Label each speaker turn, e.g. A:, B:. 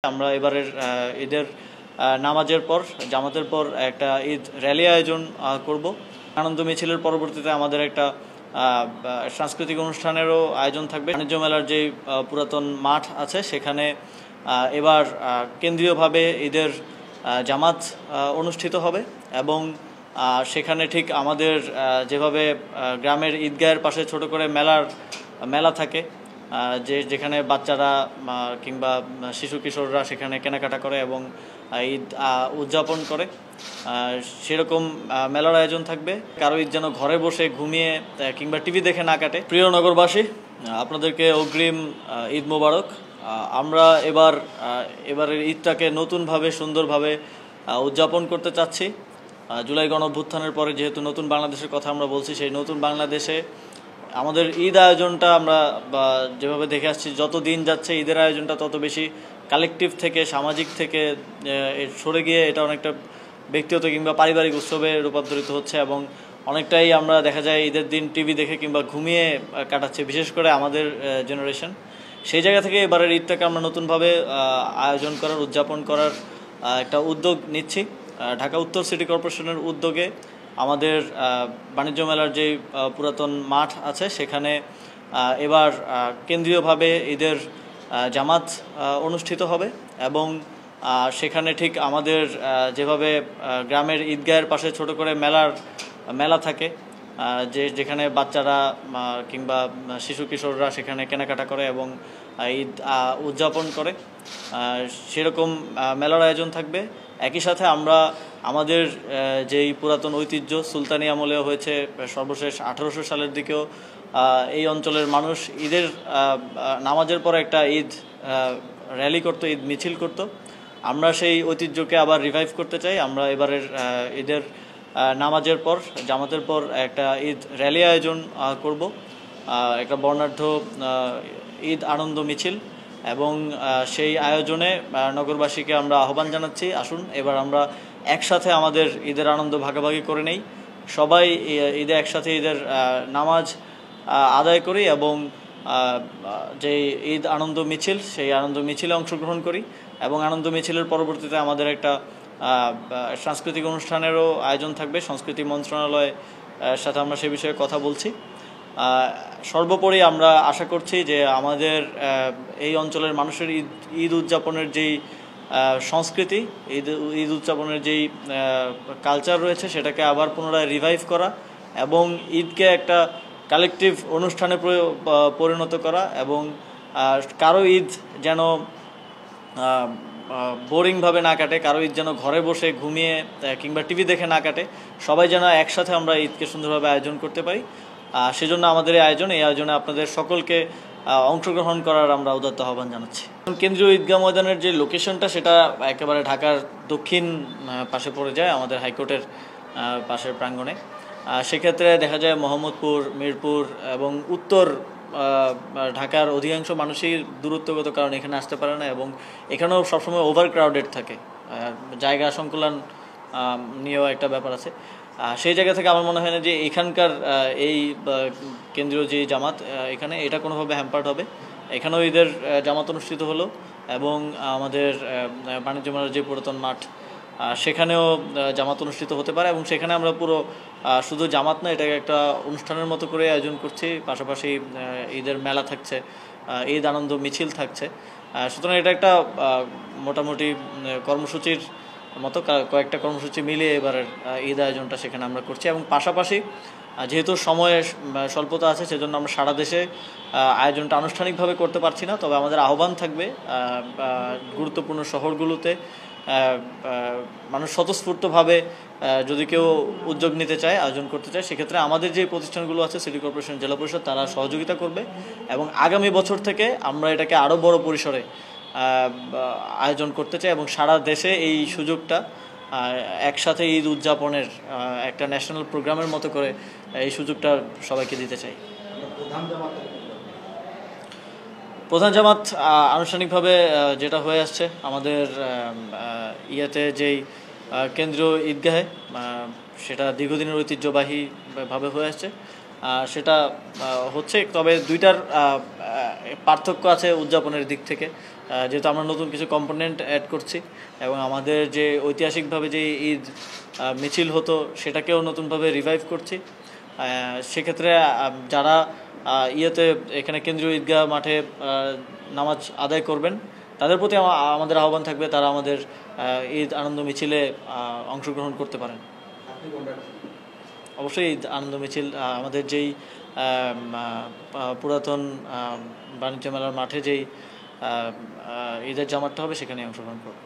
A: আমরা এবারের ঈদের নামাজের পর জামাতের পর একটা ঈদ র্যালি আয়োজন করব। আনন্দ মিছিলের পরবর্তীতে আমাদের একটা সাংস্কৃতিক অনুষ্ঠানেরও আয়োজন থাকবে। বাণিজ্য মেলার যে পুরাতন মাঠ আছে সেখানে এবার কেন্দ্রীয়ভাবে ঈদের জামাত অনুষ্ঠিত হবে এবং সেখানে ঠিক আমাদের যেভাবে গ্রামের ঈদগাহের পাশে ছোট করে মেলা থাকে, যেখানে বাচ্চারা কিংবা শিশু কিশোররা সেখানে কেনাকাটা করে এবং ঈদ উদযাপন করে, সেরকম মেলার আয়োজন থাকবে। কারো ঈদ যেন ঘরে বসে ঘুমিয়ে কিংবা টিভি দেখে না কাটে। প্রিয় নগরবাসী, আপনাদেরকে অগ্রিম ঈদ মোবারক। আমরা এবারের ঈদটাকে নতুনভাবে সুন্দরভাবে উদযাপন করতে চাচ্ছি। জুলাই গণঅভ্যুত্থানের পরে যেহেতু নতুন বাংলাদেশের কথা আমরা বলছি, সেই নতুন বাংলাদেশে আমাদের ঈদ আয়োজনটা আমরা যেভাবে দেখে আসছি, যত দিন যাচ্ছে ঈদের আয়োজনটা তত বেশি কালেকটিভ থেকে, সামাজিক থেকে সরে গিয়ে এটা অনেকটা ব্যক্তিগত কিংবা পারিবারিক উৎসবে রূপান্তরিত হচ্ছে এবং অনেকটাই আমরা দেখা যায় ঈদের দিন টিভি দেখে কিংবা ঘুমিয়ে কাটাচ্ছে, বিশেষ করে আমাদের জেনারেশন। সেই জায়গা থেকে এবারের ঈদটাকে আমরা নতুনভাবে আয়োজন করার, উদযাপন করার একটা উদ্যোগ নিচ্ছি। ঢাকা উত্তর সিটি কর্পোরেশনের উদ্যোগে আমাদের বাণিজ্য মেলার যে পুরাতন মাঠ আছে সেখানে এবার কেন্দ্রীয়ভাবে ঈদের জামাত অনুষ্ঠিত হবে এবং সেখানে ঠিক আমাদের যেভাবে গ্রামের ঈদগাহের পাশে ছোট করে মেলা থাকে, যেখানে বাচ্চারা কিংবা শিশু কিশোররা সেখানে কেনাকাটা করে এবং ঈদ উদযাপন করে, সেরকম মেলার আয়োজন থাকবে। একই সাথে আমরা আমাদের যেই পুরাতন ঐতিহ্য সুলতানি আমলে হয়েছে, সর্বশেষ 1800 সালের দিকেও এই অঞ্চলের মানুষ ঈদের নামাজের পর একটা ঈদ র্যালি করতো, ঈদ মিছিল করতো। আমরা সেই ঐতিহ্যকে আবার রিভাইভ করতে চাই। আমরা এবারের ঈদের নামাজের পর জামাতের পর একটা ঈদ র্যালি আয়োজন করব, একটা বর্ণাঢ্য ঈদ আনন্দ মিছিল, এবং সেই আয়োজনে নগরবাসীকে আমরা আহ্বান জানাচ্ছি, আসুন এবার আমরা একসাথে আমাদের ঈদের আনন্দ ভাগাভাগি করে নেই, সবাই ঈদে একসাথে ঈদের নামাজ আদায় করি এবং যে ঈদ আনন্দ মিছিল, সেই আনন্দ মিছিলে অংশগ্রহণ করি এবং আনন্দ মিছিলের পরবর্তীতে আমাদের একটা সাংস্কৃতিক অনুষ্ঠানেরও আয়োজন থাকবে। সংস্কৃতি মন্ত্রণালয়ের সাথে আমরা সে বিষয়ে কথা বলছি। সর্বোপরি আমরা আশা করছি যে আমাদের এই অঞ্চলের মানুষের ঈদ উদযাপনের যেই সংস্কৃতি, ঈদ উদযাপনের যেই কালচার রয়েছে সেটাকে আবার পুনরায় রিভাইভ করা এবং ঈদকে একটা কালেকটিভ অনুষ্ঠানে পরিণত করা এবং কারো ঈদ যেন বোরিংভাবে না কাটে, কারো ঈদ যেন ঘরে বসে ঘুমিয়ে কিংবা টিভি দেখে না কাটে, সবাই যেন একসাথে আমরা ঈদকে সুন্দরভাবে আয়োজন করতে পারি। সেজন্য আমাদের এই আয়োজনে আপনাদের সকলকে অংশগ্রহণ করার আমরা উদাত্ত আহ্বান জানাচ্ছি। কেন্দ্রীয় ঈদগাহ ময়দানের যে লোকেশনটা সেটা একেবারে ঢাকার দক্ষিণ পাশে পড়ে যায়, আমাদের হাইকোর্টের পাশের প্রাঙ্গণে। সেক্ষেত্রে দেখা যায় মোহাম্মদপুর, মিরপুর এবং উত্তর ঢাকার অধিকাংশ মানুষই দূরত্বগত কারণে এখানে আসতে পারে না এবং এখানেও সবসময় ওভারক্রাউডেড থাকে, জায়গা সংকুলন নিয়েও একটা ব্যাপার আছে। সেই জায়গা থেকে আমার মনে হয় না যে এখানকার এই কেন্দ্রীয় যে জামাত এখানে এটা কোনোভাবে হ্যাম্পার্ড হবে। এখানেও ঈদের জামাত অনুষ্ঠিত হলো এবং আমাদের বাণিজ্য মেলার যে পুরাতন মাঠ সেখানেও জামাত অনুষ্ঠিত হতে পারে এবং সেখানে আমরা পুরো শুধু জামাত না, এটাকে একটা অনুষ্ঠানের মতো করে আয়োজন করছি। পাশাপাশি ঈদের মেলা থাকছে, ঈদ আনন্দ মিছিল থাকছে। সুতরাং এটা একটা মোটামুটি কর্মসূচির মতো কয়েকটা কর্মসূচি মিলিয়ে এবারের ঈদ আয়োজনটা সেখানে আমরা করছি এবং পাশাপাশি যেহেতু সময়ের স্বল্পতা আছে সেজন্য আমরা সারা দেশে আয়োজনটা আনুষ্ঠানিকভাবে করতে পারছি না, তবে আমাদের আহ্বান থাকবে গুরুত্বপূর্ণ শহরগুলোতে মানুষ স্বতঃস্ফূর্তভাবে যদি কেউ উদ্যোগ নিতে চায়, আয়োজন করতে চায়, সেক্ষেত্রে আমাদের যে প্রতিষ্ঠানগুলো আছে সিটি কর্পোরেশন, জেলা পরিষদ, তারা সহযোগিতা করবে এবং আগামী বছর থেকে আমরা এটাকে আরও বড় পরিসরে আয়োজন করতে চাই এবং সারা দেশে এই সুযোগটা একসাথে ঈদ উদযাপনের একটা ন্যাশনাল প্রোগ্রামের মতো করে এই সুযোগটা সবাইকে দিতে চাই। প্রধান জামাত আনুষ্ঠানিকভাবে যেটা হয়ে আসছে আমাদের ইয়েতে যেই কেন্দ্রীয় ঈদগাহে, সেটা দীর্ঘদিনের ঐতিহ্যবাহীভাবে হয়ে আসছে, সেটা হচ্ছে। তবে দুইটার পার্থক্য আছে উদযাপনের দিক থেকে। যেহেতু আমরা নতুন কিছু কম্পোনেন্ট অ্যাড করছি এবং আমাদের যে ঐতিহাসিকভাবে যে ঈদ মিছিল হতো সেটাকেও নতুনভাবে রিভাইভ করছি। সেক্ষেত্রে যারা ইয়েতে এখানে কেন্দ্রীয় ঈদগাহ মাঠে নামাজ আদায় করবেন তাদের প্রতি আমাদের আহ্বান থাকবে তারা আমাদের ঈদ আনন্দ মিছিলে অংশগ্রহণ করতে পারেন। অবশ্যই ঈদ আনন্দ মিছিল আমাদের যেই পুরাতন বাণিজ্য মেলার মাঠে যেই ঈদের জামাতটা হবে সেখানে অংশগ্রহণ করব।